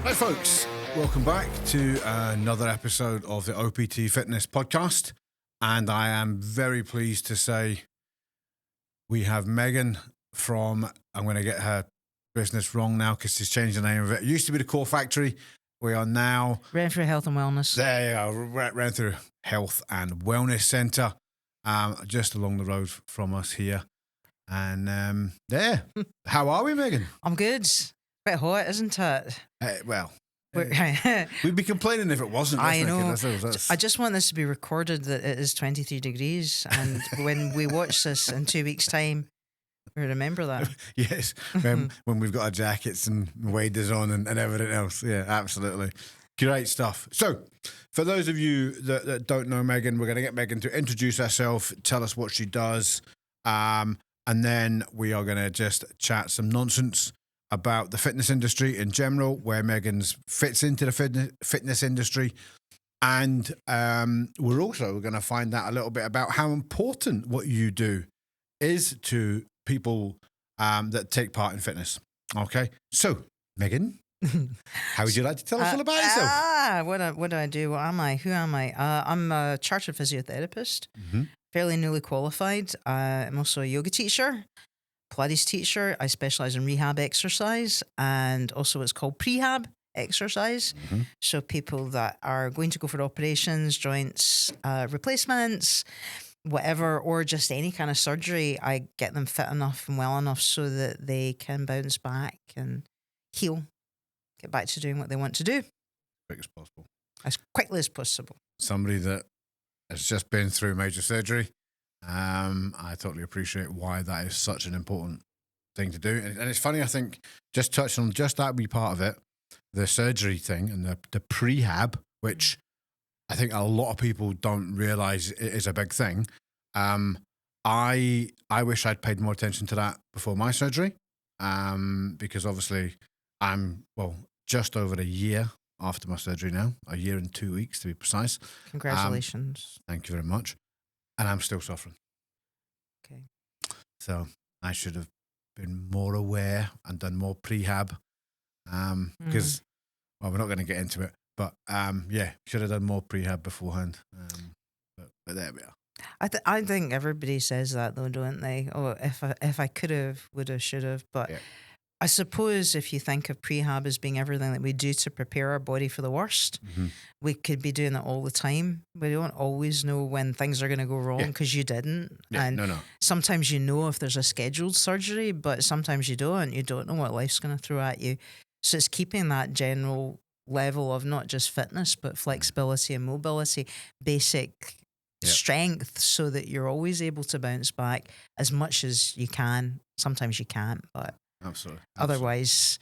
Hi folks, welcome back to another episode of the OPT Fitness Podcast, and I am very pleased to say we have Megan from, I'm going to get her business wrong now because she's changed the name of it. It used to be the Core Factory. We are now Renfrew Health and Wellness. There you go, Renfrew Health and Wellness Centre, just along the road from us here. And how are we, Megan? I'm good. Bit hot, isn't it? We'd be complaining if it wasn't. I know. That's... I just want this to be recorded that it is 23 degrees, and when we watch this in 2 weeks' time, we remember that. Yes, when we've got our jackets and waders on and everything else. Yeah, absolutely. Great stuff. So, for those of you that don't know Megan, we're going to get Megan to introduce herself, tell us what she does, and then we are going to just chat some nonsense about the fitness industry in general, where Megan's fits into the fitness industry. And we're also going to find out a little bit about how important what you do is to people that take part in fitness. Okay, so Megan, how would you like to tell us all about yourself? What do I do? What am I? Who am I? I'm a chartered physiotherapist, fairly newly qualified. I'm also a yoga teacher, Pilates teacher. I specialize in rehab exercise and also what's called prehab exercise. So people that are going to go for operations, joints, replacements, whatever, or just any kind of surgery, I get them fit enough and well enough so that they can bounce back and heal, get back to doing what they want to do. Quick as possible. As quickly as possible. Somebody that has just been through major surgery. I totally appreciate why that is such an important thing to do. And it's funny, I think, just touching on just that wee part of it, the surgery thing and the prehab, which I think a lot of people don't realise is a big thing. I wish I'd paid more attention to that before my surgery, because obviously I'm, just over a year after my surgery now, a year and 2 weeks to be precise. Congratulations. Thank you very much. And I'm still suffering. Okay. So I should have been more aware and done more prehab, because, we're not going to get into it. But, should have done more prehab beforehand. But there we are. I think everybody says that though, don't they? Oh, if I could have, would have, should have. But yeah. I suppose if you think of prehab as being everything that we do to prepare our body for the worst, we could be doing it all the time. We don't always know when things are going to go wrong because you didn't. Yeah, and no. Sometimes you know if there's a scheduled surgery, but sometimes you don't. You don't know what life's going to throw at you. So it's keeping that general level of not just fitness, but flexibility and mobility, basic strength, so that you're always able to bounce back as much as you can. Sometimes you can't, but Absolutely. Otherwise,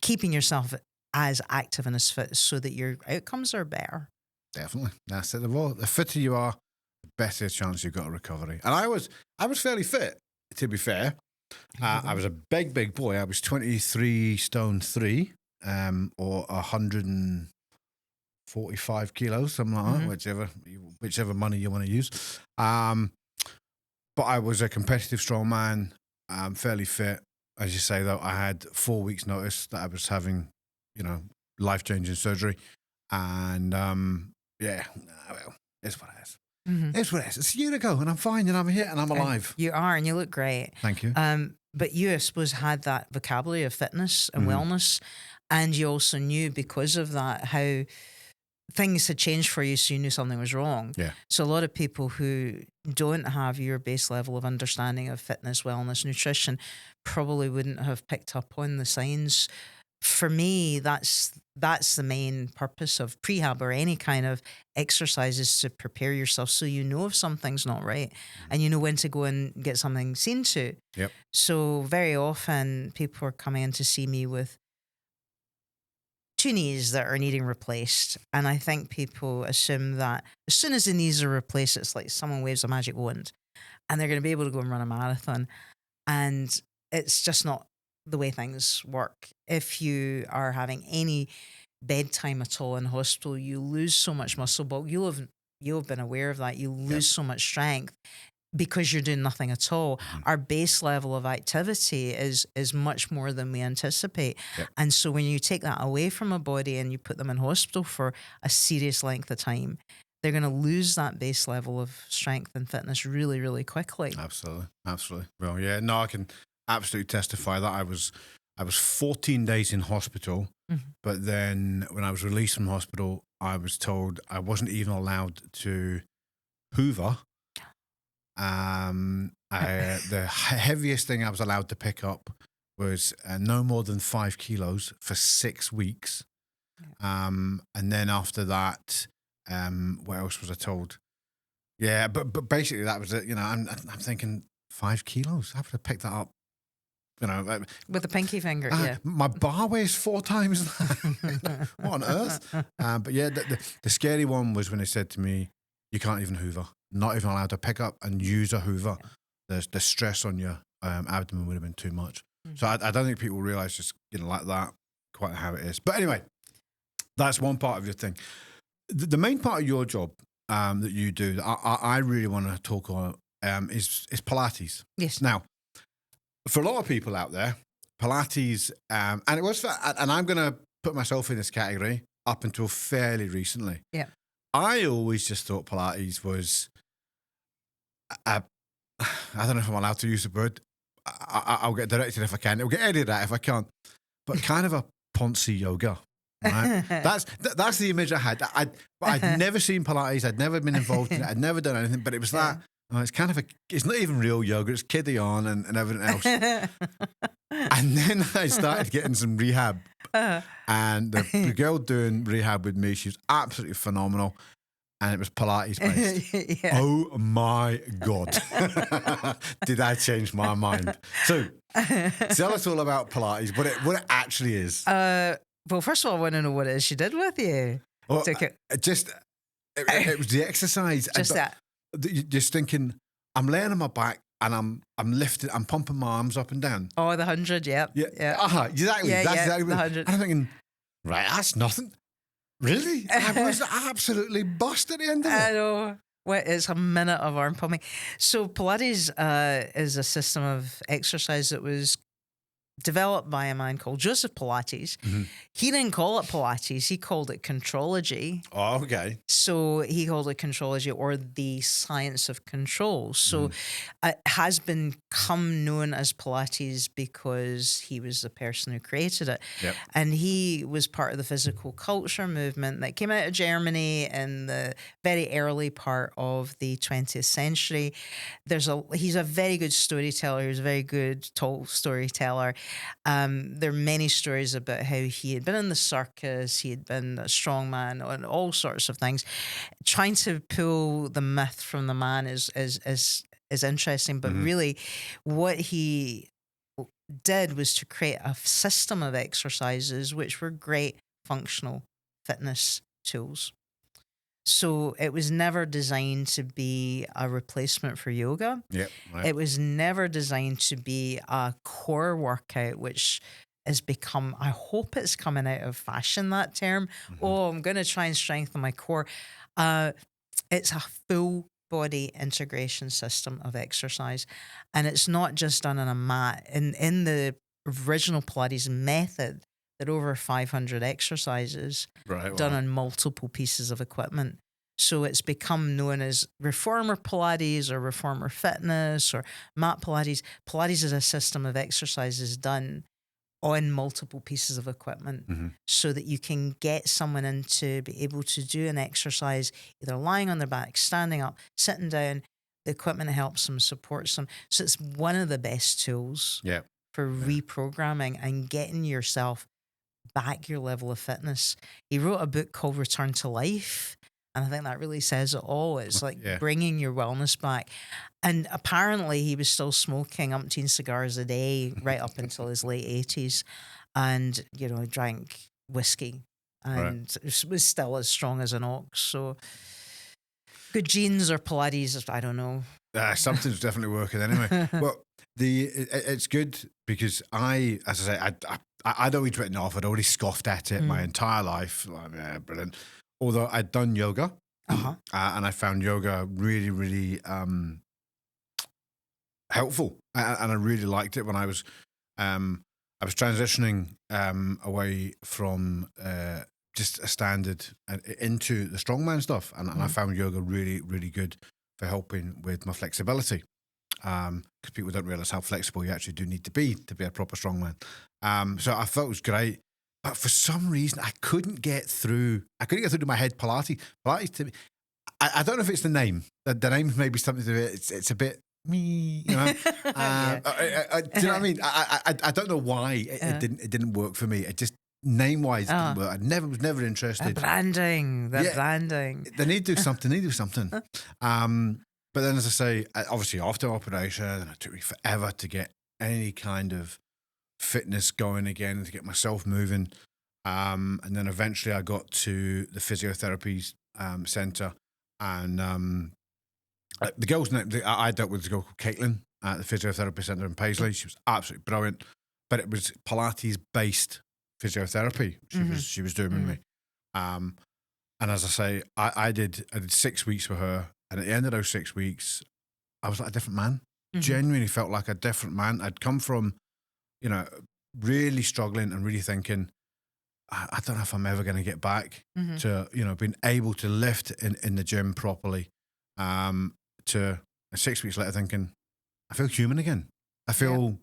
keeping yourself as active and as fit so that your outcomes are better. Definitely. That's it. The fitter you are, the better chance you've got of recovery. And I was fairly fit, to be fair. I was a big boy. I was 23 stone 3, or 145 kilos, something like that, whichever money you want to use. But I was a competitive strongman, fairly fit. As you say, though, I had 4 weeks' notice that I was having, life-changing surgery. And, it's what it is. It's what it is. It's a year ago, and I'm fine, and I'm here, and I'm alive. You are, and you look great. Thank you. But you, I suppose, had that vocabulary of fitness and wellness, and you also knew, because of that, how things had changed for you, so you knew something was wrong. Yeah. So a lot of people who don't have your base level of understanding of fitness, wellness, nutrition probably wouldn't have picked up on the signs. For me, that's the main purpose of prehab or any kind of exercises, to prepare yourself so you know if something's not right and you know when to go and get something seen to. Yep. So very often people are coming in to see me with 2 knees that are needing replaced. And I think people assume that as soon as the knees are replaced, it's like someone waves a magic wand and they're going to be able to go and run a marathon. And it's just not the way things work. If you are having any bedtime at all in hospital, you lose so much muscle bulk. You'll have been aware of that. You lose so much strength. because you're doing nothing at all. Mm-hmm. Our base level of activity is much more than we anticipate. Yep. And so when you take that away from a body and you put them in hospital for a serious length of time, they're going to lose that base level of strength and fitness really, really quickly. Absolutely. Well, yeah, no, I can absolutely testify that I was 14 days in hospital, but then when I was released from hospital, I was told I wasn't even allowed to hoover. The heaviest thing I was allowed to pick up was no more than 5 kilos for 6 weeks. And then after that, what else was I told? Yeah, but basically that was it. You know, I'm thinking 5 kilos. I would have picked that up. You know, with a pinky finger. Yeah, my bar weighs 4 times that. What on earth? But yeah, the scary one was when they said to me, "You can't even hoover. Not even allowed to pick up and use a hoover." The stress on your abdomen would have been too much. So I don't think people realise just like that quite how it is. But anyway, that's one part of your thing. The main part of your job that you do, that I really want to talk on, is Pilates. Yes. Now, for a lot of people out there, Pilates, and it was, and I'm going to put myself in this category up until fairly recently. Yeah. I always just thought Pilates was, I don't know if I'm allowed to use the word. I'll get directed if I can. It'll get edited out if I can't. But kind of a Ponzi yoga. Right? That's the image I had. I'd never seen Pilates. I'd never been involved in it. I'd never done anything. But it was that. It's kind of it's not even real yoga. It's kiddie on and everything else. And then I started getting some rehab. And the girl doing rehab with me, she was absolutely phenomenal. And it was Pilates based. Oh my God. Did I change my mind? So tell us all about Pilates, what it actually is. Well, first of all, I want to know what it is she did with you. Well, it was the exercise. Just that. Just thinking, I'm laying on my back and I'm lifting, I'm pumping my arms up and down. Oh, the 100, yeah. Exactly. Yeah, That's exactly the 100. I'm thinking, right, that's nothing. Really? I was absolutely bust at the end of it. I know. Well, it's a minute of arm pumping. So Pilates is a system of exercise that was developed by a man called Joseph Pilates. He didn't call it Pilates. He called it contrology. Oh, okay. So he called it contrology, or the science of control. So it has become known as Pilates because he was the person who created it. Yep. And he was part of the physical culture movement that came out of Germany in the very early part of the 20th century. He's a very good storyteller. He's a very good told storyteller. There are many stories about how he had been in the circus, he had been a strongman, and all sorts of things. Trying to pull the myth from the man is interesting, but really, what he did was to create a system of exercises which were great functional fitness tools. So it was never designed to be a replacement for yoga. Yep, right. It was never designed to be a core workout, which has become, I hope it's coming out of fashion, that term. Oh, I'm going to try and strengthen my core. It's a full body integration system of exercise. And it's not just done on a mat. In the original Pilates method, there are over 500 exercises done on multiple pieces of equipment. So it's become known as Reformer Pilates or Reformer Fitness or Mat Pilates. Pilates is a system of exercises done on multiple pieces of equipment so that you can get someone in to be able to do an exercise, either lying on their back, standing up, sitting down. The equipment helps them, supports them. So it's one of the best tools for reprogramming and getting yourself back your level of fitness. He wrote a book called Return to Life, and I think that really says it all. It's like bringing your wellness back. And apparently he was still smoking umpteen cigars a day right up until his late 80s, and drank whiskey and was still as strong as an ox. So good genes or Pilates, I don't know. Something's definitely working anyway. Well, it's good because as I say, I'd always written off. I'd already scoffed at it my entire life. Like, brilliant. Although I'd done yoga, and I found yoga really, really helpful, and I really liked it when I was transitioning away from just a standard into the strongman stuff, and I found yoga really, really good for helping with my flexibility. Because people don't realize how flexible you actually do need to be a proper strongman. So I thought it was great, but for some reason I couldn't get through. To my head Pilates. Pilates to me, I don't know if it's the name. The name maybe something to do it. It's a bit me, you know. Do you know what I mean? I don't know why it didn't work for me. It just name wise didn't work. I was never interested. The branding. They need to do something. But then, as I say, obviously after operation, it took me forever to get any kind of fitness going again and to get myself moving. And then eventually I got to the physiotherapy centre, and the girl's name, I dealt with a girl called Caitlin at the physiotherapy centre in Paisley. She was absolutely brilliant, but it was Pilates-based physiotherapy she was doing with me. And as I say, I did 6 weeks with her. And at the end of those 6 weeks, I was like a different man. Genuinely felt like a different man. I'd come from, really struggling and really thinking, I don't know if I'm ever going to get back to, being able to lift in the gym properly. To 6 weeks later thinking, I feel human again. I feel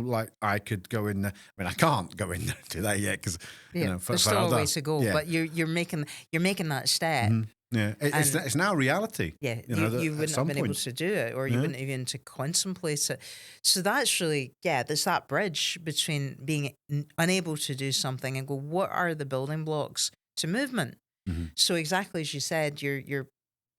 like I could go in there. I mean, I can't go in there and do that yet because, there's still a way to go. But you're making that step. Yeah, it's now a reality. Yeah, you wouldn't have been able to do it, or you wouldn't even to contemplate it. So that's really, there's that bridge between being unable to do something and go, what are the building blocks to movement? So exactly as you said, your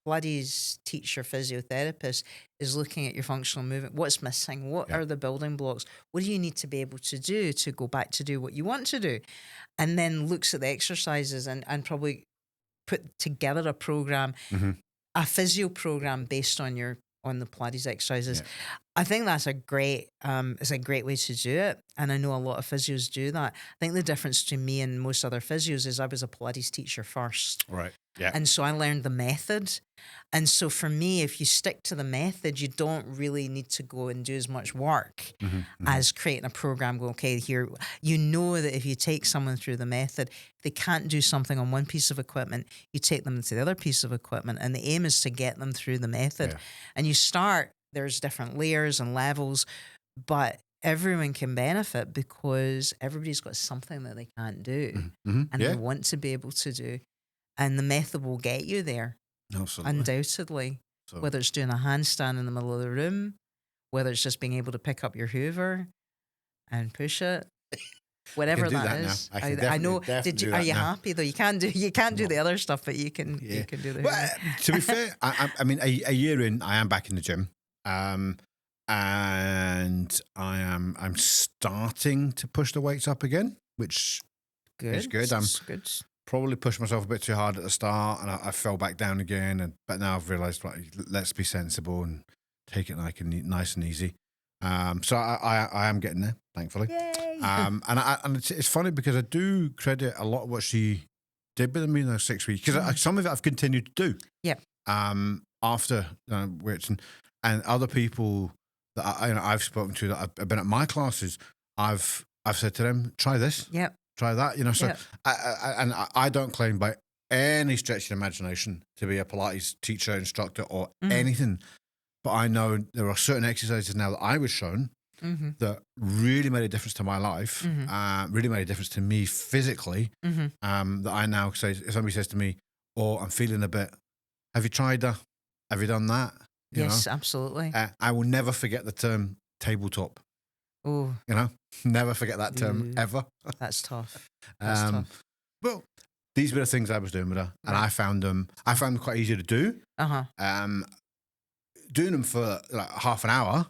Pilates teacher, physiotherapist is looking at your functional movement. What's missing? What are the building blocks? What do you need to be able to do to go back to do what you want to do? And then looks at the exercises and probably put together a program, a physio program based on the Pilates exercises. I think that's a great way to do it. And I know a lot of physios do that. I think the difference between me and most other physios is I was a Pilates teacher first. Right. Yeah. And so I learned the method. And so for me, if you stick to the method, you don't really need to go and do as much work as creating a program. Go, okay, here, that if you take someone through the method, if they can't do something on one piece of equipment, you take them to the other piece of equipment. And the aim is to get them through the method. Yeah. And you start, there's different layers and levels, but everyone can benefit because everybody's got something that they can't do and they want to be able to do. And the method will get you there. Absolutely. Undoubtedly. So, whether it's doing a handstand in the middle of the room, whether it's just being able to pick up your Hoover and push it, whatever that is. I know. Are you happy though? You can't do the other stuff, but you can do the Hoover. Well, to be fair, I mean, a year in, I am back in the gym. And I'm starting to push the weights up again, which is good. Good. Probably pushed myself a bit too hard at the start, and I fell back down again. But now I've realised, let's be sensible and take it nice and easy. So I am getting there, thankfully. Yay! And it's funny because I do credit a lot of what she did with me in those 6 weeks because some of it I've continued to do. Yep. After which and other people that I've spoken to that have been at my classes, I've said to them, try this. Yep. Try that, So, I don't claim by any stretch of the imagination to be a Pilates teacher, instructor, or anything. But I know there are certain exercises now that I was shown that really made a difference to my life, really made a difference to me physically. That I now say, if somebody says to me, "Oh, I'm feeling a bit. Have you tried that? Have you done that?" Yes, absolutely. I will never forget the term tabletop. Oh, never forget that term ever. That's tough. Well, these were the things I was doing with her, and I found them quite easy to do. Doing them for like half an hour,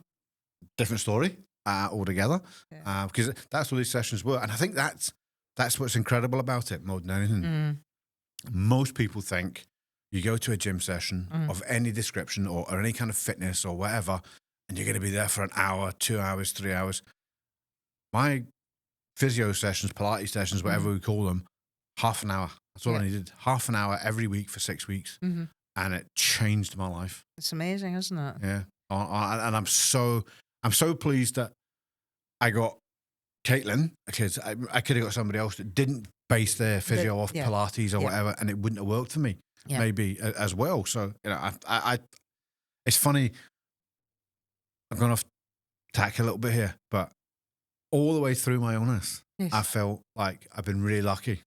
different story altogether. Because that's what these sessions were, and I think that's what's incredible about it more than anything. Most people think you go to a gym session of any description or any kind of fitness or whatever, and you're going to be there for an hour, 2 hours, 3 hours. My physio sessions, Pilates sessions, whatever we call them, half an hour. That's all I needed. Half an hour every week for 6 weeks. And it changed my life. It's amazing, isn't it? Yeah. and I'm so pleased that I got Caitlin, because I could have got somebody else that didn't base their physio off Pilates or whatever, and it wouldn't have worked for me maybe as well. So I it's funny. I'm going off tack a little bit here, but all the way through my illness, I felt like I've been really lucky.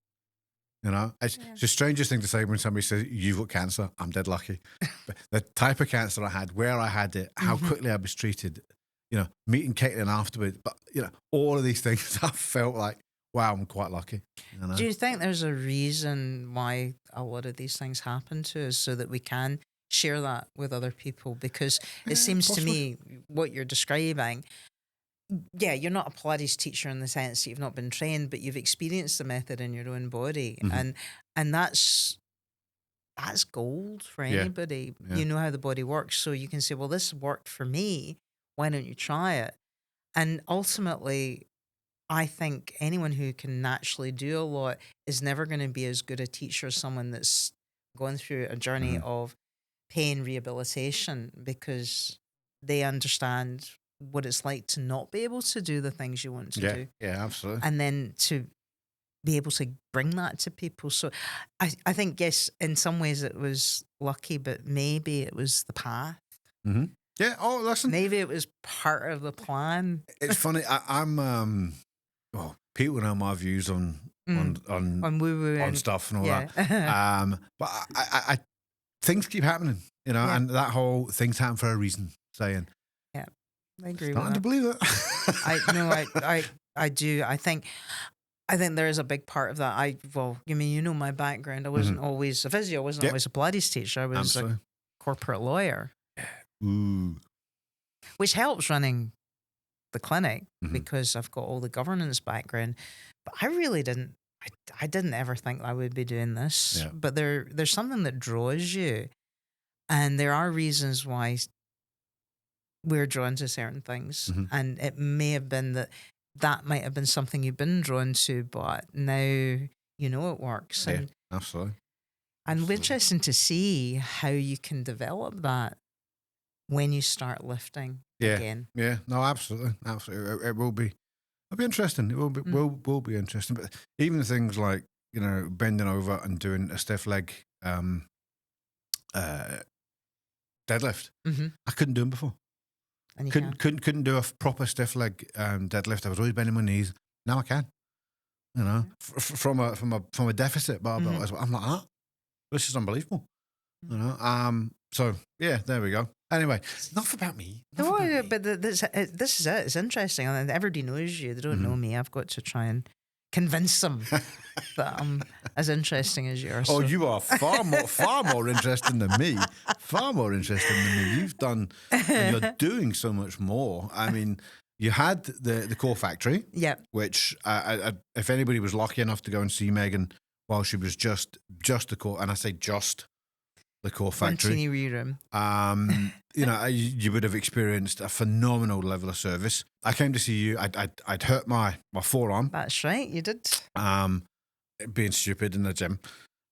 It's the strangest thing to say when somebody says you've got cancer. I'm dead lucky. But the type of cancer I had, where I had it, how quickly I was treated, meeting Caitlin afterwards, but all of these things, I felt like, wow, I'm quite lucky. Do you think there's a reason why a lot of these things happen to us, so that we can share that with other people? Because it seems possibly. to me what you're describing, you're not a Pilates teacher in the sense that you've not been trained, but you've experienced the method in your own body, and that's gold for anybody. Yeah. You know how the body works, so you can say, well, this worked for me. Why don't you try it? And ultimately, I think anyone who can naturally do a lot is never going to be as good a teacher as someone that's gone through a journey of pain rehabilitation, because they understand what it's like to not be able to do the things you want to do. Yeah, absolutely. And then to be able to bring that to people. So I think, yes, in some ways it was lucky, but maybe it was the path. Mm-hmm. Yeah. Oh, listen. Maybe it was part of the plan. It's funny. I'm well, people know my views on woo-woo on stuff and all that. But I things keep happening, and that whole things happen for a reason. Saying, yeah, I agree. Starting to believe it. I do. I think there is a big part of that. My background. I wasn't always a physio. I wasn't always a Pilates teacher. I was a corporate lawyer. Ooh. Which helps running the clinic because I've got all the governance background. But I really didn't. I didn't ever think I would be doing this. Yeah. But there's something that draws you, and there are reasons why we're drawn to certain things. And it may have been that might have been something you've been drawn to, but now you know it works. Yeah, and absolutely. And it'll be interesting to see how you can develop that when you start lifting again. Yeah, no, absolutely. It will be. It'll be interesting. It will be will be interesting. But even things like bending over and doing a stiff leg deadlift, I couldn't do them before. And you couldn't do a proper stiff leg deadlift. I was always bending my knees. Now I can. From a deficit barbell as well. I'm like, this is unbelievable. So yeah, there we go. Anyway, enough about me. But this is it. It's interesting. And everybody knows you. They don't know me. I've got to try and convince them that I'm as interesting as you are. Oh, you are far more interesting than me. Far more interesting than me. You've done, and you're doing so much more. I mean, you had the Core Factory, which if anybody was lucky enough to go and see Megan while she was just the Core, and I say just the Core Factory, teeny wee room. You would have experienced a phenomenal level of service. I came to see you. I'd hurt my forearm. That's right, you did. Being stupid in the gym,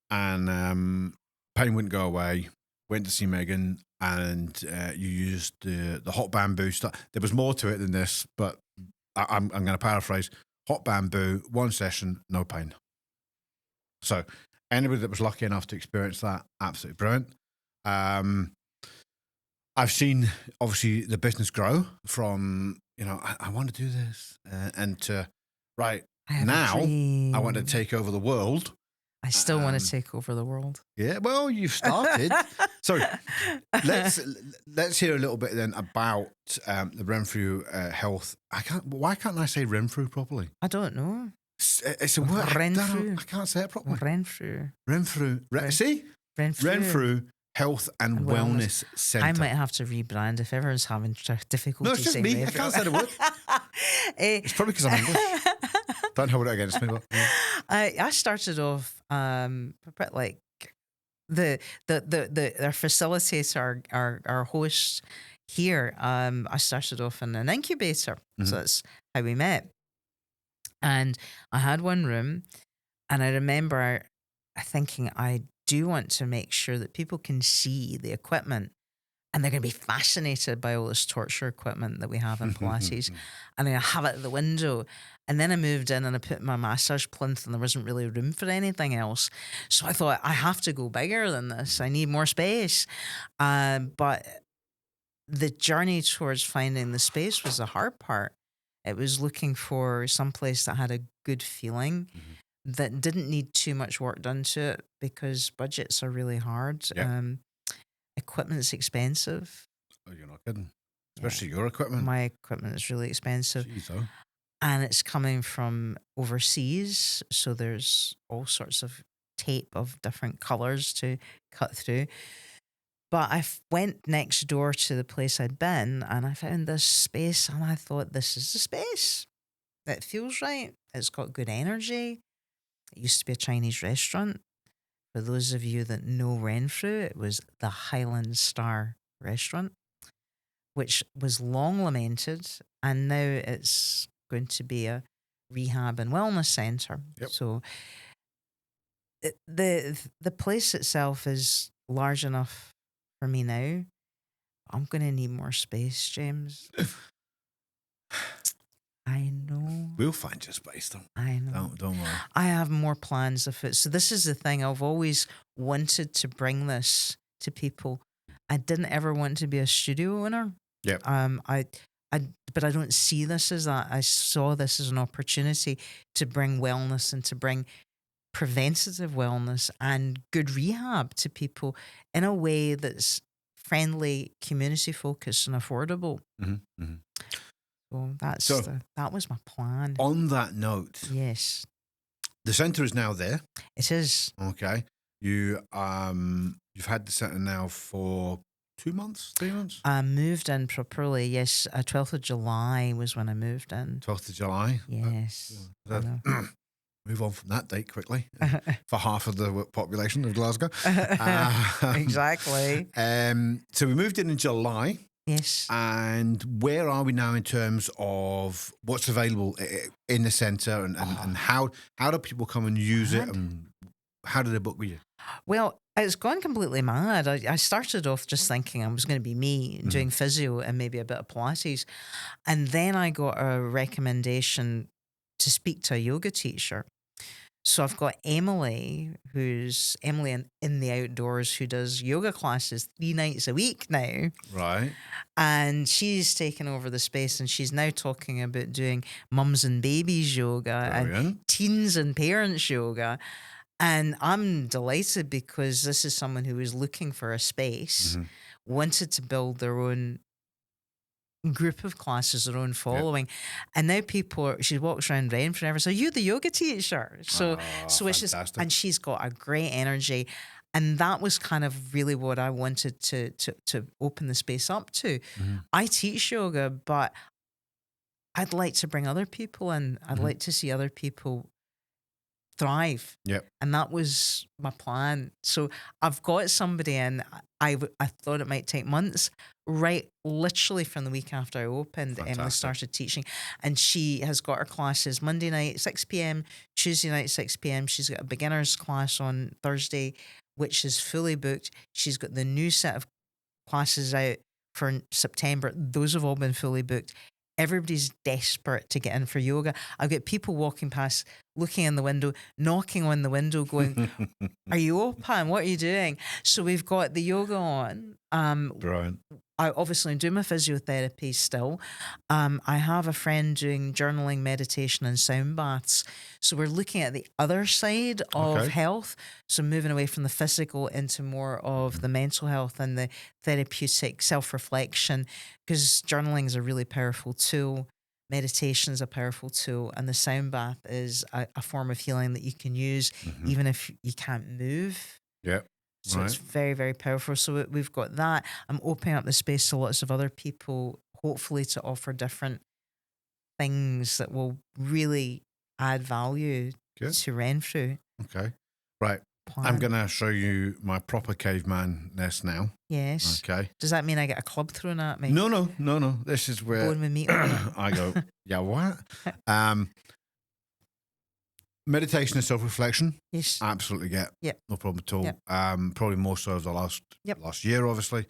and pain wouldn't go away. Went to see Megan, and you used the hot bamboo stuff. There was more to it than this, but I'm going to paraphrase. Hot bamboo, one session, no pain. So anybody that was lucky enough to experience that, absolutely brilliant. I've seen, obviously, the business grow from, I want to do this, and to, right, now I want to take over the world. I still want to take over the world. Yeah, well, you've started. So let's hear a little bit then about the Renfrew Health. Why can't I say Renfrew properly? I don't know. It's a word. Renfrew. I can't say it properly. Renfrew. See? Renfrew Health and Wellness Centre. I might have to rebrand if everyone's having difficulty. No, it's just me. Renfrew. I can't say the word. It's probably because I'm English. Don't hold it against me. I started off like their facilitator, our host here. I started off in an incubator, so that's how we met. And I had one room, and I remember thinking, I do want to make sure that people can see the equipment. And they're going to be fascinated by all this torture equipment that we have in Pilates. And I have it at the window. And then I moved in and I put my massage plinth and there wasn't really room for anything else. So I thought, I have to go bigger than this. I need more space. But the journey towards finding the space was the hard part. It was looking for some place that had a good feeling, that didn't need too much work done to it, because budgets are really hard. Yep. Equipment's expensive. Oh, you're not kidding. Especially your equipment. My equipment is really expensive. Jeez, oh. And it's coming from overseas. So there's all sorts of tape of different colors to cut through. But I went next door to the place I'd been and I found this space and I thought, this is the space. It feels right. It's got good energy. It used to be a Chinese restaurant. For those of you that know Renfrew, it was the Highland Star restaurant, which was long lamented, and now it's going to be a rehab and wellness centre. Yep. So the place itself is large enough for me now. I'm going to need more space, James. I know. We'll find your space, though. I know. Don't worry. I have more plans of it. So this is the thing. I've always wanted to bring this to people. I didn't ever want to be a studio owner. Yep. But I don't see this as that. I saw this as an opportunity to bring wellness and to bring preventative wellness and good rehab to people in a way that's friendly, community focused, and affordable. So that was my plan. On that note, yes, the centre is now there. It is. Okay. You've had the centre now for 2 months, 3 months? I moved in properly, yes. 12th of July was when I moved in. 12th of July? Yes. Move on from that date quickly for half of the population of Glasgow. Exactly. So we moved in July. Yes. And where are we now in terms of what's available in the centre and how do people come and use it, and how do they book with you? Well, it's gone completely mad. I started off just thinking I was going to be me doing physio and maybe a bit of Pilates. And then I got a recommendation to speak to a yoga teacher. So I've got Emily, who's Emily in the Outdoors, who does yoga classes 3 nights a week now. Right. And she's taken over the space and she's now talking about doing mums and babies yoga. Brilliant. And teens and parents yoga. And I'm delighted because this is someone who was looking for a space, wanted to build their own group of classes, their own following. And now she walks around Renfrew and so you're the yoga teacher. So it's just, and she's got a great energy. And that was kind of really what I wanted to open the space up to. I teach yoga, but I'd like to bring other people in. I'd like to see other people thrive. Yep. And that was my plan. So I've got somebody in. I thought it might take months. Right, literally from the week after I opened, Emily started teaching, and she has got her classes Monday night 6 p.m, Tuesday night 6 p.m. She's got a beginner's class on Thursday, which is fully booked. She's got the new set of classes out for September. Those have all been fully booked. Everybody's desperate to get in for yoga. I've got people walking past, looking in the window, knocking on the window, going, "Are you open? What are you doing?" So we've got the yoga on. Brilliant. I obviously do my physiotherapy still. I have a friend doing journaling, meditation, and sound baths. So we're looking at the other side of health. So moving away from the physical into more of the mental health and the therapeutic self-reflection, because journaling is a really powerful tool. Meditation is a powerful tool. And the sound bath is a form of healing that you can use even if you can't move. Yeah. So it's very, very powerful. So we've got that. I'm opening up the space to lots of other people, hopefully to offer different things that will really add value to Renfrew. Okay. Right. I'm going to show you my proper caveman nest now. Yes. Okay. Does that mean I get a club thrown at me? No. This is where Bone with meat on it. I go, yeah, what? Meditation and self-reflection. Yes. Absolutely get. Yep. No problem at all. Yep. Probably more so over the last year, obviously.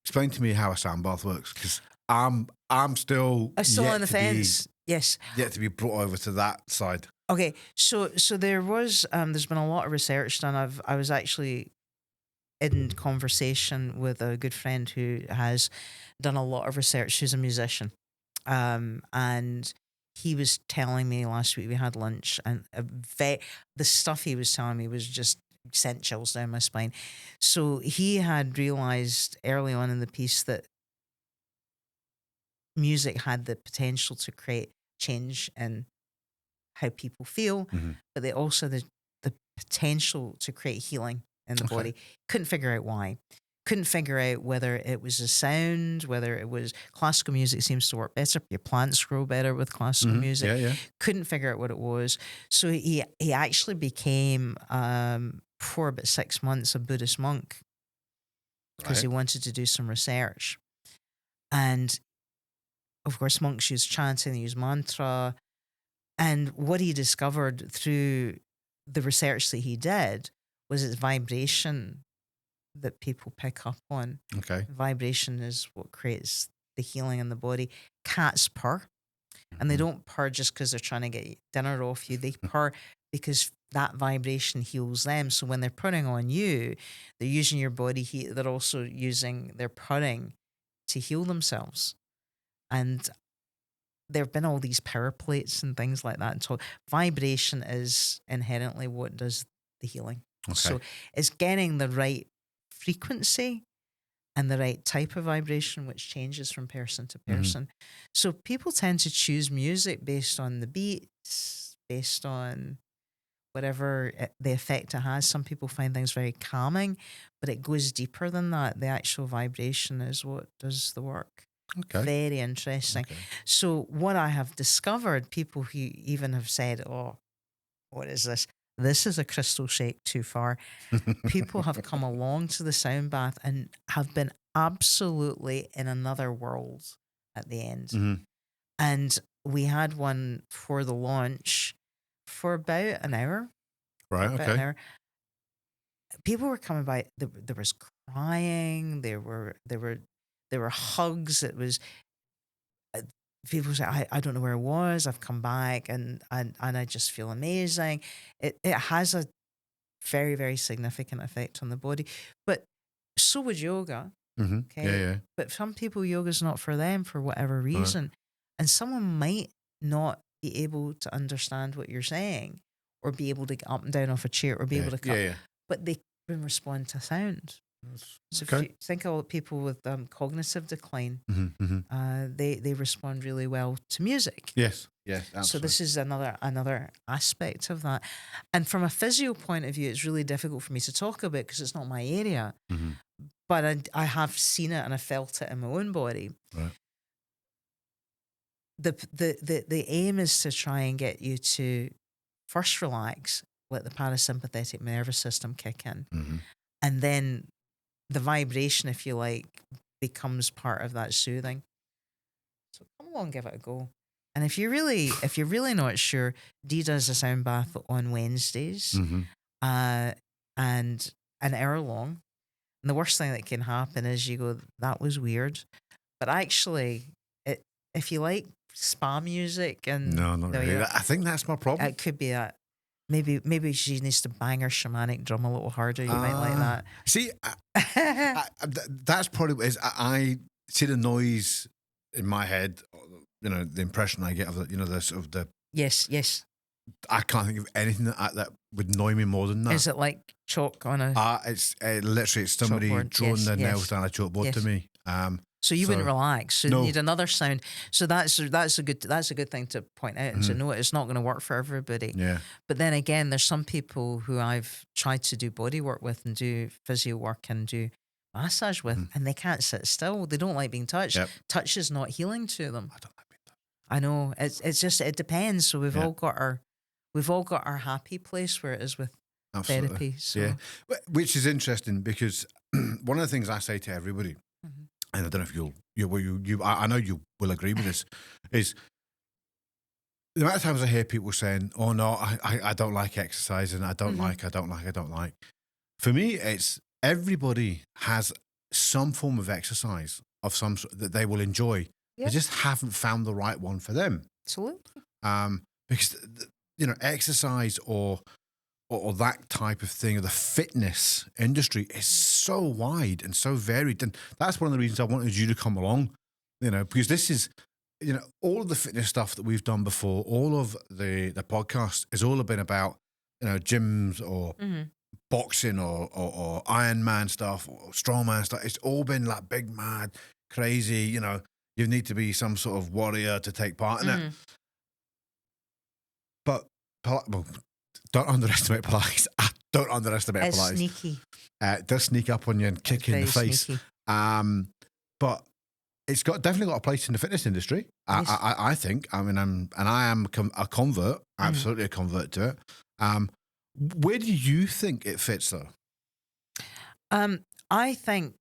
explain to me how a sound bath works, because I'm still on the fence. Yes. Yet to be brought over to that side. Okay. So there was there's been a lot of research done. I was actually in conversation with a good friend who has done a lot of research. She's a musician, and he was telling me last week, we had lunch, and the stuff he was telling me was just sent chills down my spine. So he had realized early on in the piece that music had the potential to create change in how people feel, but they also the potential to create healing in the body. Couldn't figure out why. Couldn't figure out whether it was a sound, whether it was classical music seems to work better. Your plants grow better with classical music. Yeah. Couldn't figure out what it was. So he actually became, for about 6 months, a Buddhist monk because he wanted to do some research. And of course, monks use chanting, they use mantra. And what he discovered through the research that he did was it's vibration that people pick up on. Okay. Vibration is what creates the healing in the body. Cats purr, and they don't purr just because they're trying to get dinner off you. They purr because that vibration heals them. So when they're purring on you, they're using your body heat. They're also using their purring to heal themselves. And there have been all these power plates and things like that. And so vibration is inherently what does the healing. Okay. So it's getting the right frequency and the right type of vibration, which changes from person to person. So people tend to choose music based on the beats, based on whatever the effect it has. Some people find things very calming, but it goes deeper than that. The actual vibration is what does the work. Okay. Very interesting. Okay. So what I have discovered, people who even have said, oh, what is this? This is a crystal shake too far. People have come along to the sound bath and have been absolutely in another world at the end. And we had one for the launch for about an hour. Right, About an hour. People were coming by. There was crying. There were hugs. It was people say, I don't know where I was. I've come back and I just feel amazing. It has a very, very significant effect on the body. But so would yoga. Okay. Yeah. But some people, yoga's not for them for whatever reason. And someone might not be able to understand what you're saying or be able to get up and down off a chair or be able to cut. But they can respond to sound. So if you think of people with cognitive decline, they respond really well to music. Yes, absolutely. So this is another aspect of that. And from a physio point of view, it's really difficult for me to talk about because it's not my area. But I have seen it and I felt it in my own body. Right. The aim is to try and get you to first relax, let the parasympathetic nervous system kick in, and then the vibration, if you like, becomes part of that soothing. So come along, give it a go. And if you're really not sure, Dee does a sound bath on Wednesdays, and an hour long. And the worst thing that can happen is you go, that was weird. But actually, if you like spa music and no, not really. I think that's my problem. It could be that. Maybe she needs to bang her shamanic drum a little harder. You might like that. See, that's probably what it is. I see the noise in my head. You know, the impression I get of the, the sort of the. Yes. I can't think of anything that would annoy me more than that. Is it like chalk on a? It's literally somebody chalkboard. drawing their nails down a chalkboard to me. So you wouldn't relax. So you need another sound. So that's a good thing to point out and to know it's not going to work for everybody. Yeah. But then again, there's some people who I've tried to do body work with and do physio work and do massage with, and they can't sit still. They don't like being touched. Yep. Touch is not healing to them. I don't like being touched. I know. It's just it depends. So we've all got our happy place where it is with therapy. So. Yeah, which is interesting because one of the things I say to everybody. And I don't know if I know you will agree with this, is the amount of times I hear people saying, oh no, I don't like exercising, I don't like. For me, it's everybody has some form of exercise of some sort that they will enjoy. Yep. They just haven't found the right one for them. Absolutely. Because exercise or that type of thing, or the fitness industry is so wide and so varied, and that's one of the reasons I wanted you to come along. Because this is, all of the fitness stuff that we've done before, all of the podcast has all been about, gyms or boxing or Ironman stuff or strongman stuff. It's all been like big, mad, crazy. You need to be some sort of warrior to take part in it. But don't underestimate Pilates. Don't underestimate It's Pilates. sneaky. It does sneak up on you and kick you in the face. Sneaky. But it's definitely got a place in the fitness industry. Yes. I think. I am a convert, absolutely a convert to it. Where do you think it fits, though? I think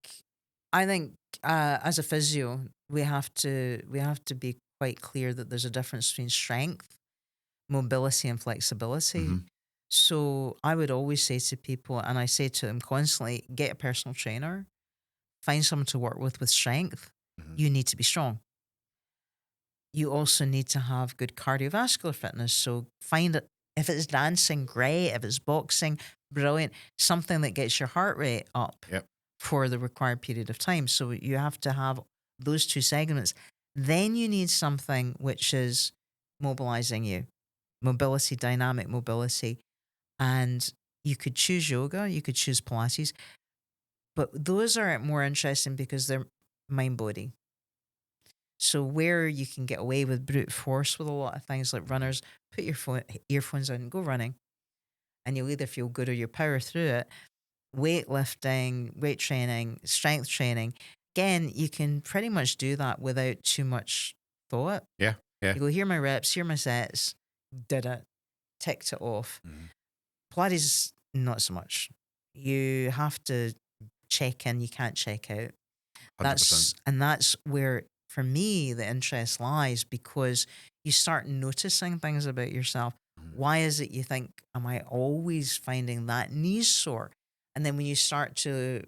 as a physio, we have to be quite clear that there's a difference between strength, mobility, and flexibility. So I would always say to people, and I say to them constantly, get a personal trainer, find someone to work with strength. You need to be strong. You also need to have good cardiovascular fitness. So find it. If it's dancing, great. If it's boxing, brilliant. Something that gets your heart rate up for the required period of time. So you have to have those two segments. Then you need something which is mobilizing you. Mobility, dynamic mobility. And you could choose yoga, you could choose Pilates. But those are more interesting because they're mind-body. So where you can get away with brute force with a lot of things like runners, put your earphones on and go running. And you'll either feel good or you power through it. Weightlifting, weight training, strength training. Again, you can pretty much do that without too much thought. Yeah. You go, here are my reps, here are my sets, did it, ticked it off. Pilates, not so much. You have to check in, you can't check out. 100%. That's where, for me, the interest lies, because you start noticing things about yourself. Why is it you think, am I always finding that knee sore? And then when you start to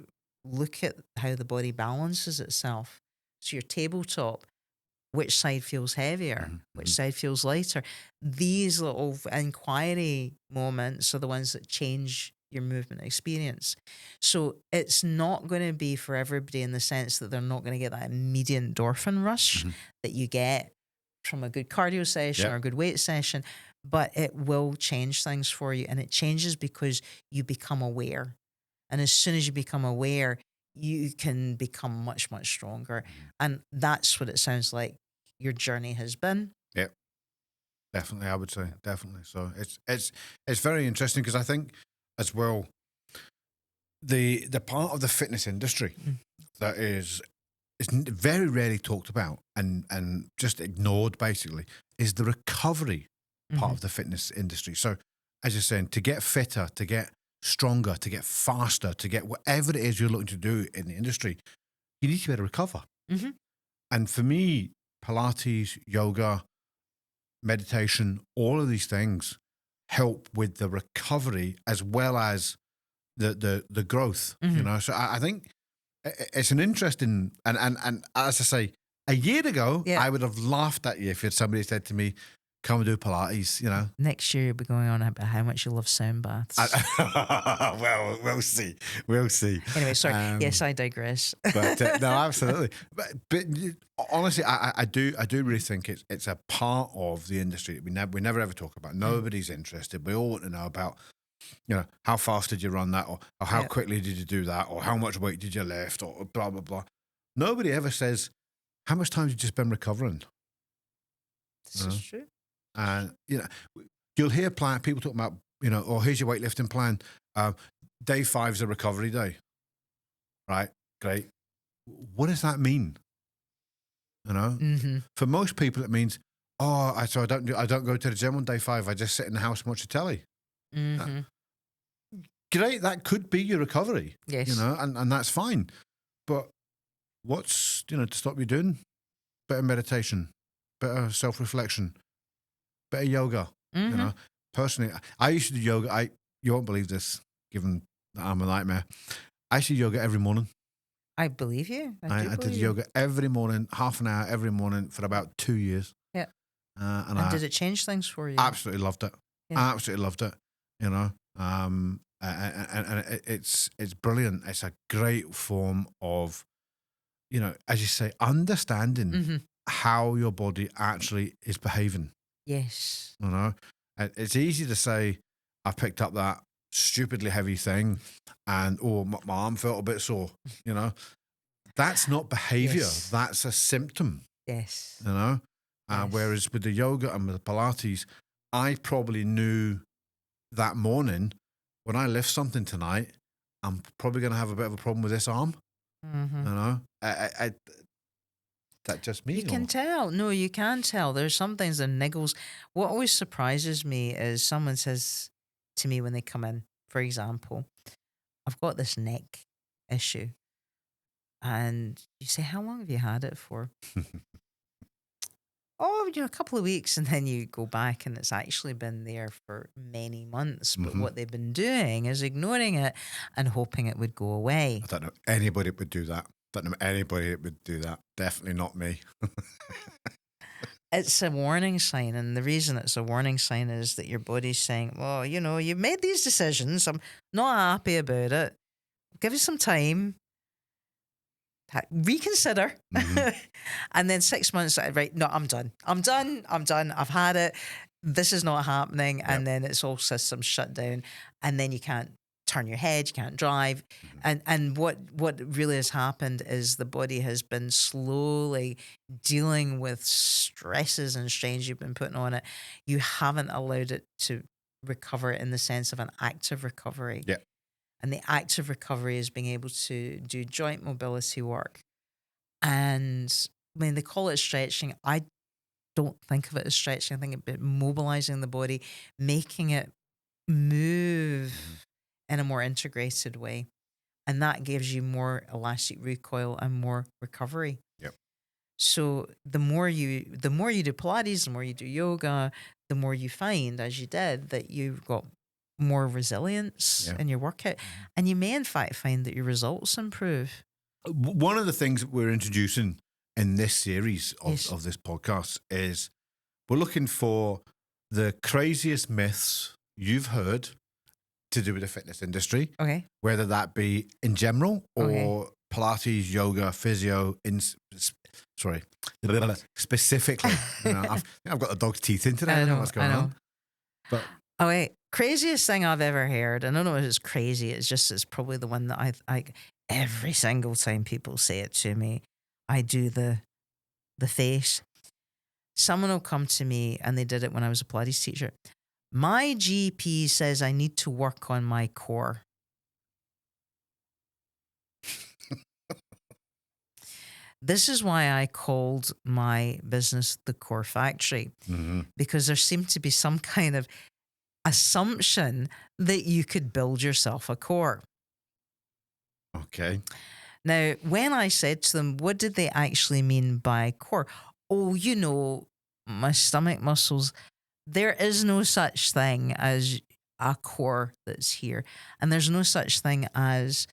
look at how the body balances itself, so your tabletop, which side feels heavier, which side feels lighter, these little inquiry moments are the ones that change your movement experience. So it's not going to be for everybody in the sense that they're not going to get that immediate endorphin rush that you get from a good cardio session or a good weight session, but it will change things for you. And it changes because you become aware. And as soon as you become aware, you can become much, much stronger. And that's what it sounds like your journey has been. Yeah, definitely. I would say definitely. So it's very interesting because I think as well, the part of the fitness industry that is very rarely talked about and just ignored basically is the recovery part of the fitness industry. So as you're saying, to get fitter, to get stronger, to get faster, to get whatever it is you're looking to do in the industry, you need to be able to recover. And for me, Pilates, yoga, meditation, all of these things help with the recovery as well as the growth. So I think it's an interesting and as I say, a year ago I would have laughed at you if somebody said to me, come and do Pilates, Next year you'll be going on about how much you love sound baths. Well, we'll see. Anyway, sorry. Yes, I digress. But no, absolutely. But honestly, I do really think it's a part of the industry that we never ever talk about. Nobody's interested. We all want to know about, how fast did you run that, or how quickly did you do that, or how much weight did you lift, or blah blah blah. Nobody ever says how much time have you just been recovering. This is true. And you'll hear people talking about, oh, here's your weightlifting plan. Day 5 is a recovery day, right? Great. What does that mean? For most people, it means, I don't go to the gym on day 5. I just sit in the house and watch the telly. Great, that could be your recovery. Yes, and that's fine. But what's to stop you doing better meditation, better self-reflection, better yoga? Personally, I used to do yoga. You won't believe this, given that I'm a nightmare. I used to do yoga every morning. I believe you. I do I did believe you. yoga every morning, half an hour every morning for about 2 years. Yeah. And And I did it change things for you? absolutely loved it. Yeah. Absolutely loved it. You know, it's brilliant. It's a great form of, you know, as you say, understanding Mm-hmm. how your body actually is behaving. Yes. You know, it's easy to say, I picked up that stupidly heavy thing, and my arm felt a bit sore. You know, that's not behavior. Yes. That's a symptom. Yes. You know, Yes. whereas with the yoga and with the Pilates, I probably knew that morning when I lift something tonight, I'm probably going to have a bit of a problem with this arm. Mm-hmm. You know, that just me. You can tell. No, you can tell. There's some things that niggles. What always surprises me is someone says to me when they come in, for example, I've got this neck issue. And you say, how long have you had it for? Oh, a couple of weeks. And then you go back and it's actually been there for many months. But what they've been doing is ignoring it and hoping it would go away. I don't know anybody that would do that. Definitely not me. It's a warning sign. And the reason it's a warning sign is that your body's saying, well, you've made these decisions. I'm not happy about it. Give you some time. Reconsider. And then 6 months, right, no, I'm done. I've had it. This is not happening. And then it's all systems shut down. And then you can't turn your head, you can't drive. And what really has happened is the body has been slowly dealing with stresses and strains you've been putting on it. You haven't allowed it to recover in the sense of an active recovery. Yeah. And the active recovery is being able to do joint mobility work. And when they call it stretching, I don't think of it as stretching. I think about mobilizing the body, making it move in a more integrated way. And that gives you more elastic recoil and more recovery. Yep. So the more you do Pilates, the more you do yoga, the more you find, as you did, that you've got more resilience in your workout. And you may in fact find that your results improve. One of the things that we're introducing in this series of this podcast is we're looking for the craziest myths you've heard to do with the fitness industry. Okay. Whether that be in general or Pilates, yoga, physio, specifically. I've got the dog's teeth in today. I don't know what's going on. But craziest thing I've ever heard. I don't know if it's crazy. It's probably the one that I every single time people say it to me, I do the face. Someone will come to me, and they did it when I was a Pilates teacher. My GP says I need to work on my core. This is why I called my business the Core Factory, because there seemed to be some kind of assumption that you could build yourself a core. Okay. Now, when I said to them, what did they actually mean by core? Oh, my stomach muscles. There is no such thing as a core that's here. And there's no such thing as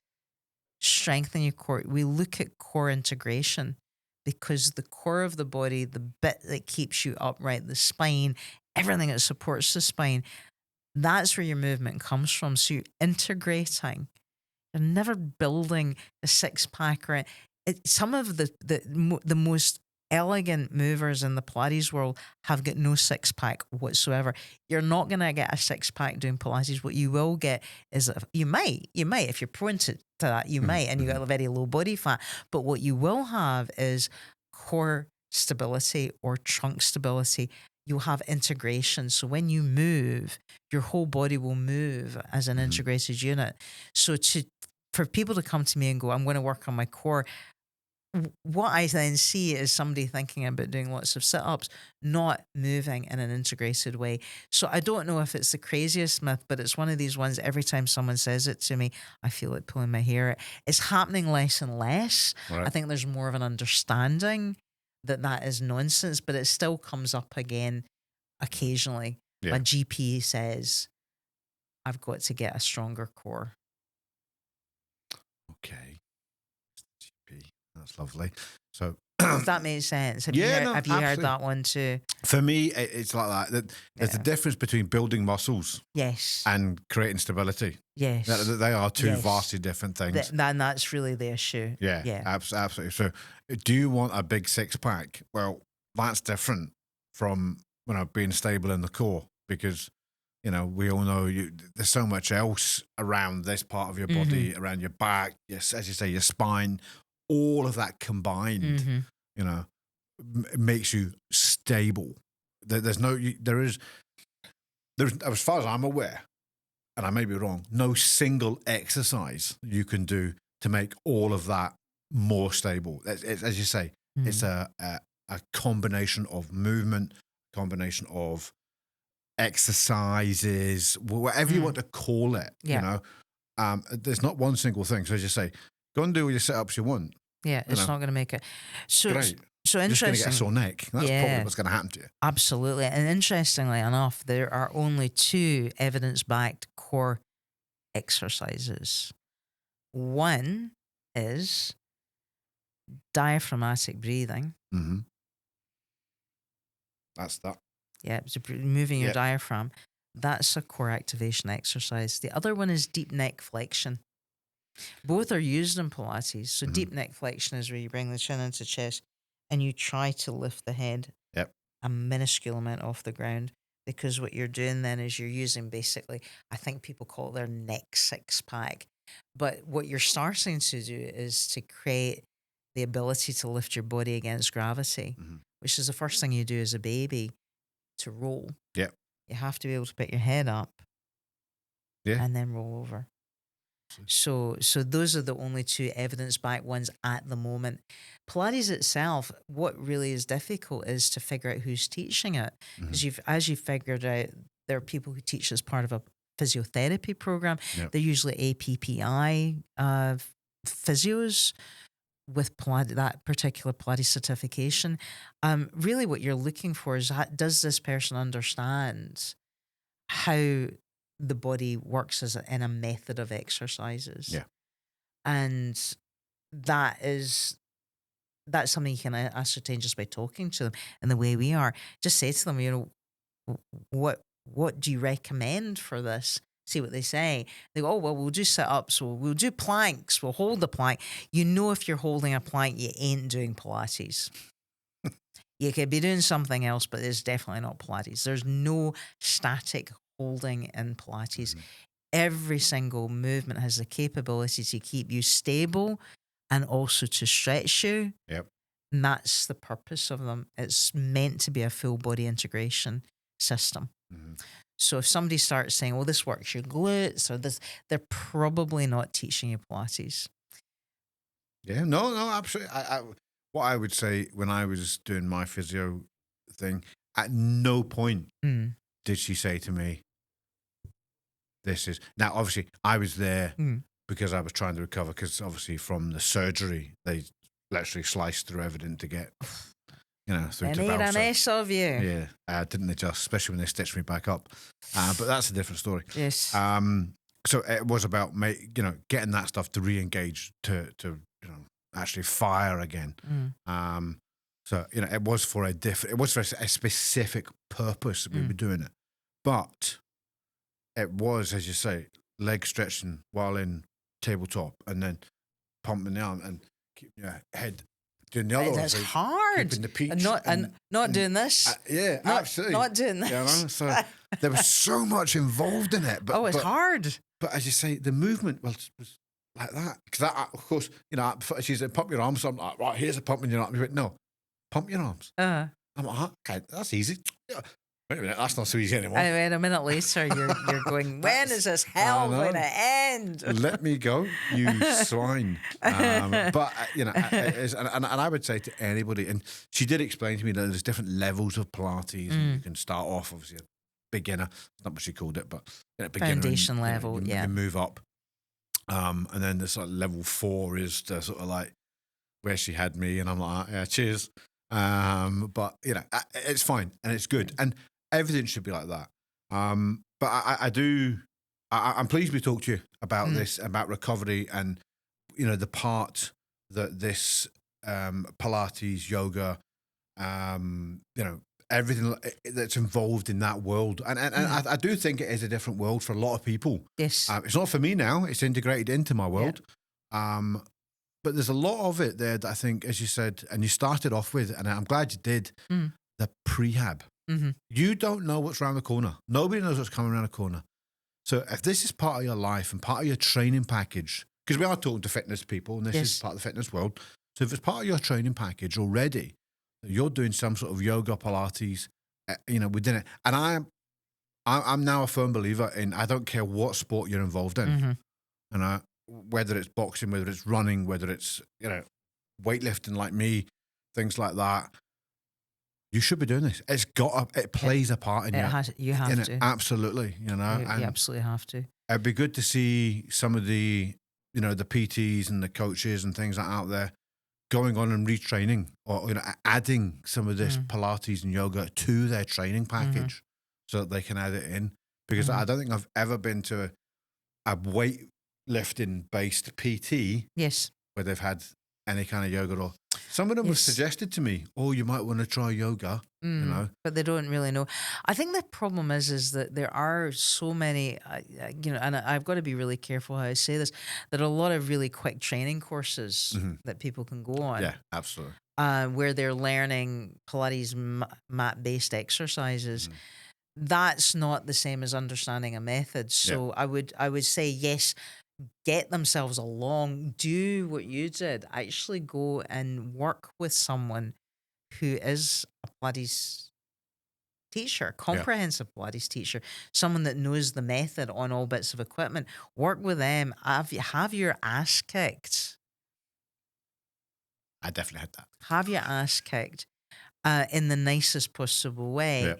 strengthening your core. We look at core integration because the core of the body, the bit that keeps you upright, the spine, everything that supports the spine, that's where your movement comes from. So you're integrating. You're never building a six-pack. Some of the most elegant movers in the Pilates world have got no six-pack whatsoever. You're not going to get a six-pack doing Pilates. What you will get is you might, if you're prone to that, you might, and you got a very low body fat. But what you will have is core stability or trunk stability. You'll have integration. So when you move, your whole body will move as an integrated unit. So for people to come to me and go, I'm going to work on my core, what I then see is somebody thinking about doing lots of sit-ups, not moving in an integrated way. So I don't know if it's the craziest myth, but it's one of these ones, every time someone says it to me, I feel like pulling my hair out. It's happening less and less. Right. I think there's more of an understanding that is nonsense, but it still comes up again occasionally. Yeah. My GP says, I've got to get a stronger core. Okay. That's lovely. So Does that make sense? Have Yeah, you, no, have you heard absolutely. that one too? for me, it's like that. There's a difference between building muscles Yes. and creating stability. Yes. They are two Yes. vastly different things. Then that's really the issue. Yeah, Yeah. absolutely. So, do you want a big six pack? Well, that's different from being stable in the core, because we all know there's so much else around this part of your body, around your back, yes, as you say, your spine, all of that combined, makes you stable. There's as far as I'm aware, and I may be wrong, no single exercise you can do to make all of that more stable. As you say, it's a combination of movement, combination of exercises, whatever you want to call it. Yeah. There's not one single thing. So as you say, go and do all your sit-ups you want. Yeah, it's not going to make it. So, Great. so You're just going to interesting. get a sore neck. That's probably what's going to happen to you. Absolutely. And interestingly enough, there are only 2 evidence-backed core exercises. One is diaphragmatic breathing. Mm-hmm. That's that. Yeah, so moving your Yep. diaphragm. That's a core activation exercise. The other one is deep neck flexion. Both are used in Pilates. So deep neck flexion is where you bring the chin into chest and you try to lift the head Yep. a minuscule amount off the ground, because what you're doing then is you're using basically, I think people call it their neck six pack. But what you're starting to do is to create the ability to lift your body against gravity, which is the first thing you do as a baby to roll. Yep. You have to be able to pick your head up and then roll over. So those are the only 2 evidence-backed ones at the moment. Pilates itself, what really is difficult is to figure out who's teaching it. Because as you've figured out, there are people who teach as part of a physiotherapy program. Yep. They're usually APPI physios with Pilates, that particular Pilates certification. Really what you're looking for is, does this person understand how the body works in a method of exercises? Yeah. And that's something you can ascertain just by talking to them in the way we are. Just say to them, what do you recommend for this? See what they say. They go, oh, well, we'll do sit-ups, we'll do planks, we'll hold the plank. If you're holding a plank, you ain't doing Pilates. You could be doing something else, but it's definitely not Pilates. There's no static holding in Pilates. Every single movement has the capability to keep you stable and also to stretch you. Yep. And that's the purpose of them. It's meant to be a full body integration system. So if somebody starts saying, oh, this works your glutes or this, they're probably not teaching you Pilates. Yeah, no, absolutely. What I would say when I was doing my physio thing, at no point did she say to me, this is... Now, obviously, I was there because I was trying to recover, because obviously from the surgery, they literally sliced through everything to get, through They to made a Balsa. mess of you. Yeah, didn't they just, especially when they stitched me back up. But that's a different story. Yes. So it was about getting that stuff to re-engage, to actually fire again. So it was for a specific purpose that we were doing it. But it was, as you say, leg stretching while in tabletop, and then pumping the arm and keep your head doing the other one. That's hard. Keeping the peach and not doing this. Yeah, absolutely. Not doing this. So there was so much involved in it. But, it's hard. But as you say, the movement was like that. Because of course, she said, pump your arms. So I'm like, right, here's a pump in your arm. She went, no, pump your arms. I'm like, okay, that's easy. Yeah. Wait a minute, that's not so easy anymore. And a minute later, you're going, when is this hell going to end? Let me go, you swine. But, and I would say to anybody, and she did explain to me that there's different levels of Pilates. And you can start off, obviously, a beginner. That's not what she called it, but beginner. Foundation level, you move up. And then the sort of level 4 is the sort of like where she had me, and I'm like, yeah, cheers. But it's fine and it's good, and everything should be like that. But I'm pleased we talked to you about this, about recovery, and the part that this Pilates, yoga, everything that's involved in that world. And I do think it is a different world for a lot of people. Yes. It's not for me now. It's integrated into my world. But there's a lot of it there that I think, as you said, and you started off with, and I'm glad you did, the prehab. Mm-hmm. You don't know what's around the corner. Nobody knows what's coming around the corner. So if this is part of your life and part of your training package, because we are talking to fitness people, and this is part of the fitness world. So if it's part of your training package already, you're doing some sort of yoga, Pilates, within it. And I'm now a firm believer in, I don't care what sport you're involved in. And whether it's boxing, whether it's running, whether it's, weightlifting like me, things like that. You should be doing this. It plays a part in you have to. Absolutely, You absolutely have to. It'd be good to see some of the, the PTs and the coaches and things like out there going on and retraining or, adding some of this Pilates and yoga to their training package so that they can add it in. Because I don't think I've ever been to a weightlifting based PT where they've had any kind of yoga or some of them have suggested to me, you might want to try yoga, But they don't really know. I think the problem is that there are so many, and I've got to be really careful how I say this, there are a lot of really quick training courses that people can go on. Yeah, absolutely. Where they're learning Pilates mat-based exercises. That's not the same as understanding a method. So I would say, yes, get themselves along, do what you did, actually go and work with someone who is a Pilates teacher, comprehensive Pilates teacher, someone that knows the method on all bits of equipment. Work with them. Have your ass kicked. I definitely had that. Have your ass kicked in the nicest possible way. Yeah.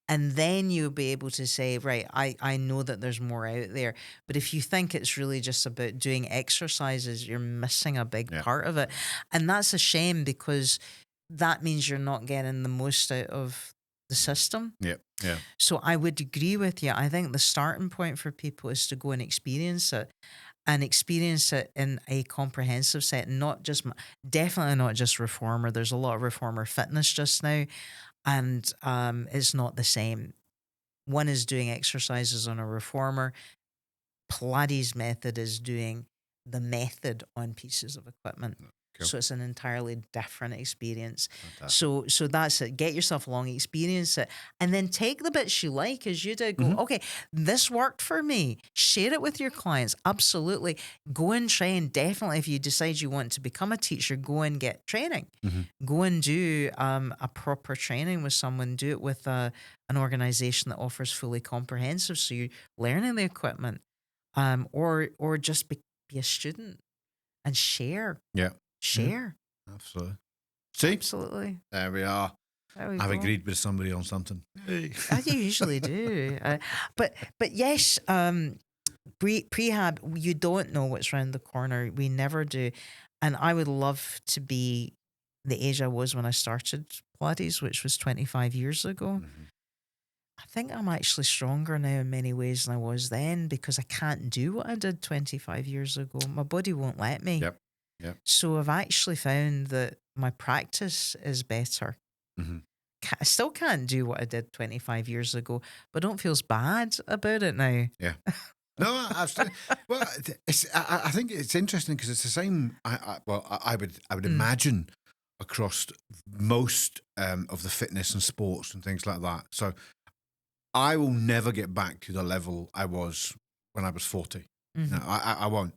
And then you'll be able to say, right, I know that there's more out there. But if you think it's really just about doing exercises, you're missing a big part of it. And that's a shame because that means you're not getting the most out of the system. Yeah. So I would agree with you. I think the starting point for people is to go and experience it. And experience it in a comprehensive setting, definitely not just reformer. There's a lot of reformer fitness just now. And it's not the same. One is doing exercises on a reformer. Pilates method is doing the method on pieces of equipment. Cool. So it's an entirely different experience. Fantastic. So that's it. Get yourself along, experience it, and then take the bits you like as you did. Go, okay, this worked for me. Share it with your clients. Absolutely. Go and train. Definitely, if you decide you want to become a teacher, go and get training. Go and do a proper training with someone. Do it with an organization that offers fully comprehensive. So you're learning the equipment, or just be a student and share. Yeah. Share. Absolutely. See? Absolutely. There we are. I've agreed with somebody on something. You usually do. But yes, prehab, you don't know what's around the corner. We never do. And I would love to be the age I was when I started Pilates, which was 25 years ago. I think I'm actually stronger now in many ways than I was then because I can't do what I did 25 years ago. My body won't let me. Yep. So I've actually found that my practice is better. I still can't do what I did 25 years ago, but don't feel as bad about it now. Yeah. No, absolutely. Well, I think it's interesting because it's the same. I would imagine across most of the fitness and sports and things like that. So I will never get back to the level I was when I was 40. No, I won't.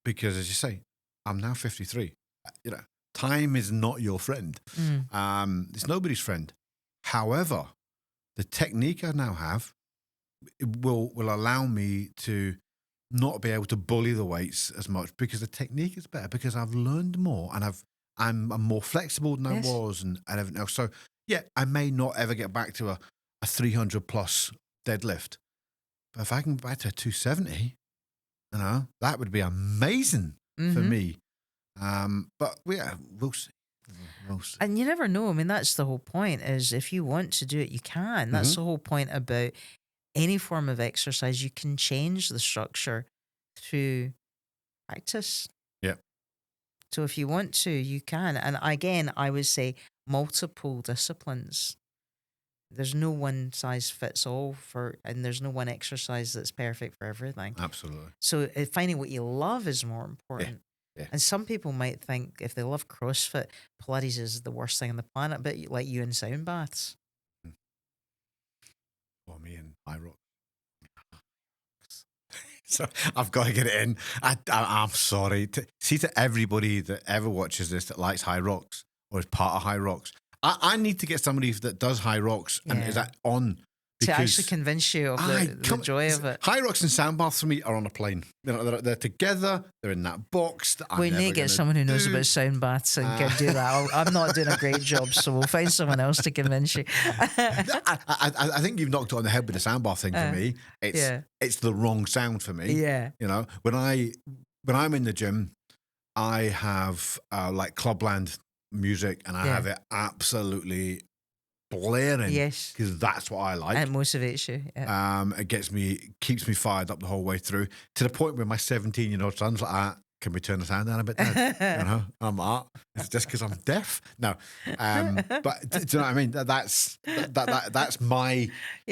Because as you say, I'm now 53. Time is not your friend. It's nobody's friend. However, the technique I now have will allow me to not be able to bully the weights as much because the technique is better because I've learned more and I'm more flexible than I was and everything else. So yeah, I may not ever get back to a 300 plus deadlift, but if I can get back to a 270, that would be amazing for me. But yeah, we'll see. And you never know. I mean, that's the whole point is if you want to do it, you can. That's the whole point about any form of exercise. You can change the structure through practice. Yeah. So if you want to, you can. And again, I would say multiple disciplines. There's no one size fits all and there's no one exercise that's perfect for everything. Absolutely. So finding what you love is more important. Yeah. And some people might think if they love CrossFit, Pilates is the worst thing on the planet, but like you in sound baths. Or me in high rock. So I've got to get it in. I'm sorry. See, to everybody that ever watches this that likes high rocks or is part of high rocks, I need to get somebody that does high rocks and is that on. To actually convince you of the joy of it. High rocks and sound baths for me are on a plane. They're together. They're in that box. That we need to get someone who knows about sound baths and can do that. I'm not doing a great job, so we'll find someone else to convince you. I think you've knocked it on the head with the sound bath thing for me. It's the wrong sound for me. Yeah. You know, when I'm in the gym, I have like Clubland music and I have it absolutely blaring, because that's what I like. It motivates you. Yeah. It keeps me fired up the whole way through, to the point where my 17-year-old son's like, can we turn the sound down a bit, Dad? You know, I'm like, it's just because I'm deaf. No, but do you know what I mean? That's my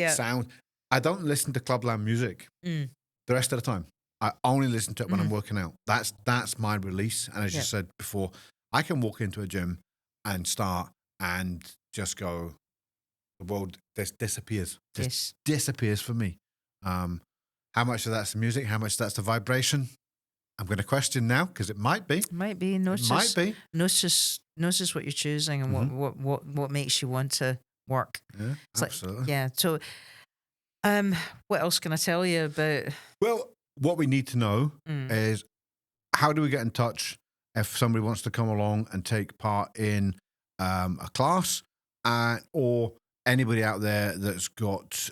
sound. I don't listen to Clubland music the rest of the time. I only listen to it when I'm working out. That's my release. And as you said before, I can walk into a gym and start and just go, the world disappears. Just disappears for me. How much of that's the music? How much of that's the vibration? I'm going to question now, because it might be. Might be. Notice what you're choosing and what makes you want to work. Yeah, it's absolutely. So, what else can I tell you about? Well, what we need to know is, how do we get in touch if somebody wants to come along and take part in a class, or anybody out there that's got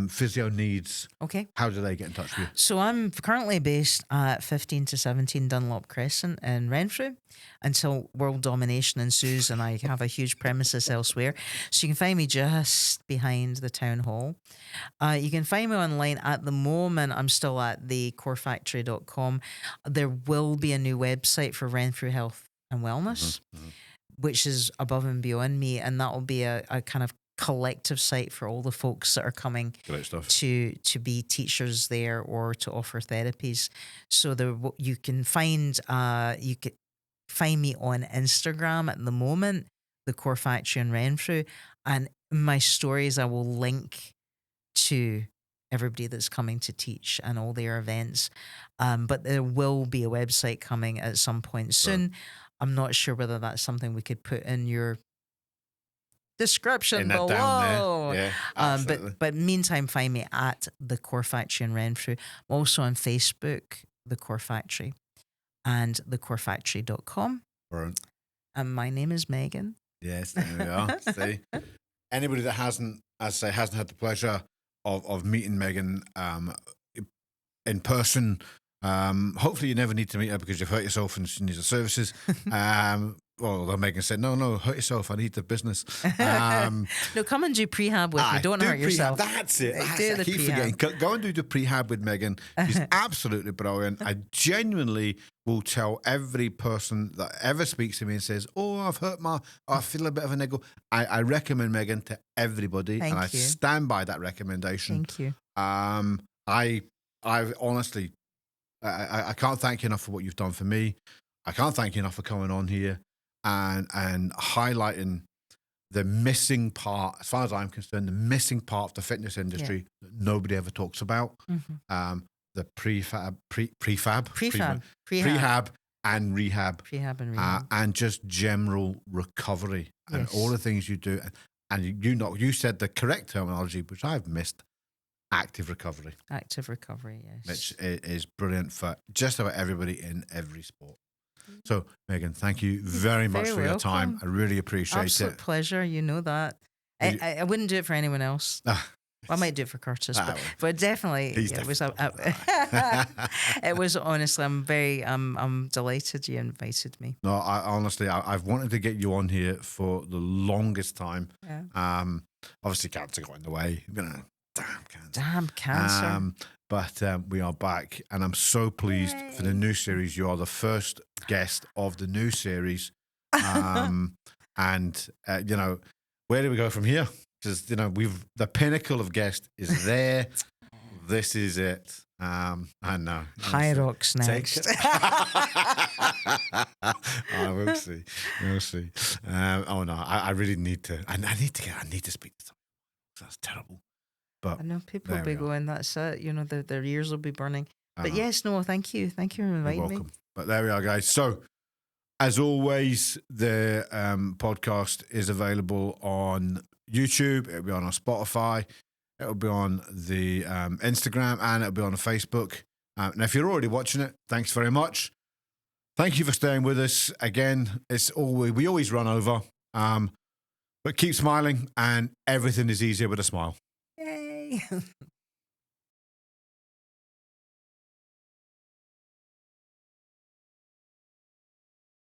physio needs? Okay. How do they get in touch with you? So I'm currently based at 15 to 17 Dunlop Crescent in Renfrew until world domination ensues and I have a huge premises elsewhere. So you can find me just behind the town hall. You can find me online at the moment. I'm still at thecorefactory.com. There will be a new website for Renfrew Health and Wellness, which is above and beyond me. And that will be a kind of collective site for all the folks that are coming to be teachers there or to offer therapies. So you can find me on Instagram at the moment, the Core Factory in Renfrew, and in my stories I will link to everybody that's coming to teach and all their events. But there will be a website coming at some point soon. Right. I'm not sure whether that's something we could put in your description below. Down there. Yeah, but meantime, find me at the Core Factory in Renfrew. I'm also on Facebook, the Core Factory, and thecorefactory.com. Right. And my name is Megan. Yes, there we are. See, anybody that hasn't had the pleasure of meeting Megan in person, hopefully you never need to meet her because you've hurt yourself and she needs the services. Well, Megan said, no, hurt yourself. I need the business. No, come and do prehab with me. Don't hurt yourself. That's it. I keep forgetting. Go and do the prehab with Megan. She's absolutely brilliant. I genuinely will tell every person that ever speaks to me and says, I feel a bit of a niggle. I recommend Megan to everybody. Thank and you. I stand by that recommendation. Thank you. I honestly, I can't thank you enough for what you've done for me. I can't thank you enough for coming on here and highlighting the missing part, as far as I'm concerned, the missing part of the fitness industry that nobody ever talks about. The prehab and rehab. And just general recovery and all the things you do. And you said the correct terminology, which I've missed. Active recovery. Active recovery, yes. Which is brilliant for just about everybody in every sport. So, Megan, thank you very much for your time. I really appreciate Absolute pleasure. You know that. I wouldn't do it for anyone else. I might do it for Curtis, but definitely it was. It was honestly. I'm delighted you invited me. No, I've wanted to get you on here for the longest time. Yeah. Obviously, cancer got in the way. Damn cancer. But we are back, and I'm so pleased for the new series. You are the first guest of the new series. And, you know, where do we go from here? Because, you know, the pinnacle of guest is there. This is it. I know. High Rocks next. We'll see. We'll see. Oh no, I really need to. I need to speak to someone. That's terrible. But I know people will be going, that's it. You know, their ears will be burning. But yes, no, thank you. Thank you for inviting me. But there we are, guys. So, as always, the podcast is available on YouTube. It'll be on our Spotify. It'll be on the Instagram, and it'll be on Facebook. And if you're already watching it, thanks very much. Thank you for staying with us. Again, we always run over, but keep smiling, and everything is easier with a smile. Yay.